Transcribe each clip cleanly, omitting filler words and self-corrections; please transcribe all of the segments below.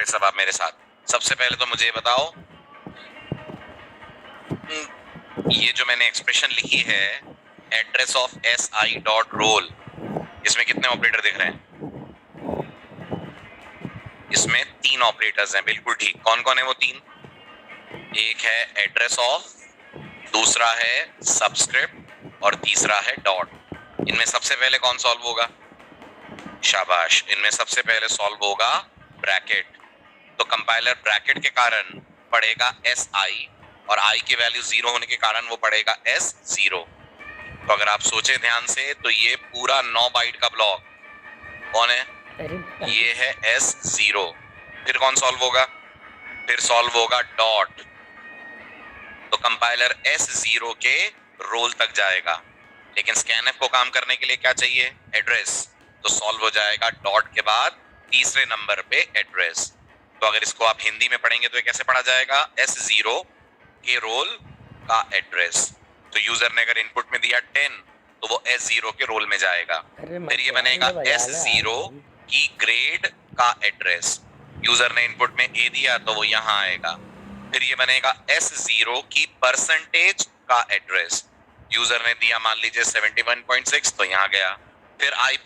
सब आप मेरे साथ। सबसे पहले तो मुझे बताओ, ये जो मैंने एक्सप्रेशन लिखी है address of S I dot roll, इसमें कितने ऑपरेटर दिख रहे हैं? इसमें 3 ऑपरेटर्स हैं, बिल्कुल ठीक। कौन कौन है वो 3? एक है एड्रेस ऑफ, दूसरा है सबस्क्रिप्ट और तीसरा है डॉट। इनमें सबसे पहले कौन सॉल्व होगा? शाबाश, इनमें सबसे पहले सॉल्व होगा ब्रैकेट। तो कंपाइलर ब्रैकेट के कारण पढ़ेगा एस आई और आई की वैल्यू 0 होने के कारण वो पढ़ेगा एस 0। तो अगर आप सोचे ध्यान से तो ये पूरा 9 बाइट का ब्लॉक कौन है? ये है एस 0। फिर कौन सॉल्व होगा? फिर सॉल्व होगा डॉट। तो कंपाइलर एस 0 के रोल तक जाएगा, लेकिन स्कैनएफ को काम करने के लिए क्या चाहिए? एड्रेस। तो सॉल्व हो जाएगा डॉट के बाद तीसरे नंबर पे एड्रेस। तो अगर इसको आप हिंदी में पढ़ेंगे तो ये कैसे पढ़ा जाएगा? S0 के रोल का एड्रेस। तो यूजर ने अगर इनपुट में दिया 10 तो वो S0 के रोल में जाएगा। फिर ये बनेगा S0 की ग्रेड का एड्रेस। यूजर ने इनपुट में A दिया तो वो यहाँ आएगा। फिर ये बनेगा S0 की परसेंटेज का एड्रेस। यूजर ने दिया मान लीजिए 71.6 तो यहाँ गया। फिर I++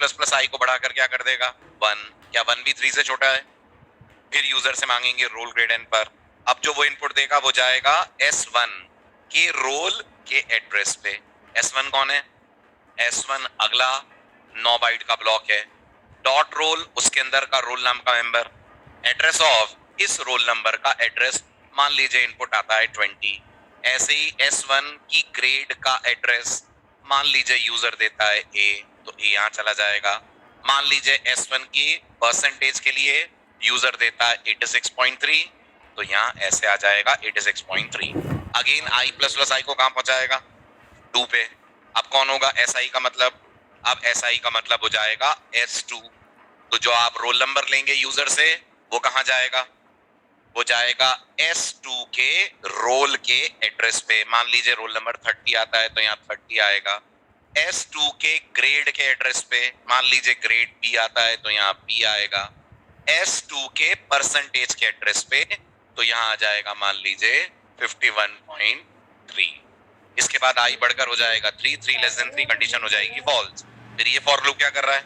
को बढ़ाकर क्या कर देगा? 1। क्या 1 भी 3 से छोटा है? फिर यूजर से मांगेंगे रोल ग्रेड एन पर। अब जो वो इनपुट देगा वो जाएगा S1 के रोल के एड्रेस पे। S1 कौन है? S1 अगला 9 बाइट का ब्लॉक है। डॉट रोल उसके अंदर का रोल नाम का मेंबर। एड्रेस ऑफ इस रोल नंबर का एड्रेस, मान लीजिए इनपुट आता है 20। ऐसे ही S1 की ग्रेड का एड्रेस, मान लीजिए यूजर देता है A तो A यहाँ चला जाएगा। मान लीजिए S1 की परसेंटेज के लिए यूजर देता है 86.3 तो यहाँ ऐसे आ जाएगा 86.3। अगेन I++ को कहाँ पहुंचाएगा? 2 पे। अब कौन होगा SI का मतलब? अब SI का मतलब हो जाएगा S2। तो जो आप रोल नंबर लेंगे यूजर से वो कहाँ जाएगा? वो जाएगा S2 के रोल के एड्रेस पे। मान लीजिए रोल नंबर 30 आता है तो यहाँ 30 आएगा। S2 के ग्रेड के एड्रेस पे, मान लीजिए ग्रेड B आता है तो यहाँ B आएगा। S2 के परसेंटेज के एड्रेस पे तो यहाँ आ जाएगा मान लीजिए 51.3। इसके बाद I बढ़कर हो जाएगा 3, 3 लेस देन 3 कंडीशन हो जाएगी फॉल्स। फिर ये फॉर लूप क्या कर रहा है?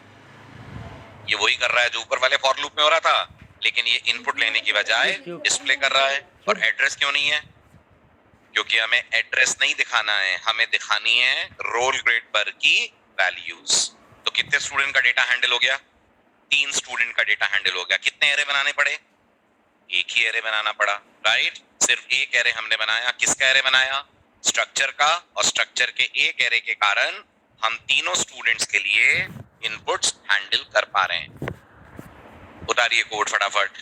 ये वही कर रहा है जो ऊपर वाले फॉर लूप में हो रहा था, लेकिन ये इनपुट लेने की बजाय डिस्प्ले कर रहा है। और एड्रेस क्यों नहीं है? क्योंकि हमें एड्रेस नहीं दिखाना है, हमें दिखानी है रोल ग्रेड पर की वैल्यूज। तो कितने स्टूडेंट का डेटा हैंडल हो गया? 3 स्टूडेंट का डेटा हैंडल हो गया। कितने एरे बनाने पड़े? एक ही एरे बनाना पड़ा, राइट? सिर्फ एक एरे हमने बनाया। किसका एरे बनाया? स्ट्रक्चर का। और स्ट्रक्चर के एक एरे के कारण हम तीनों स्टूडेंट्स के लिए इनपुट्स हैंडल कर पा रहे हैं। उतारिए कोड फटाफट।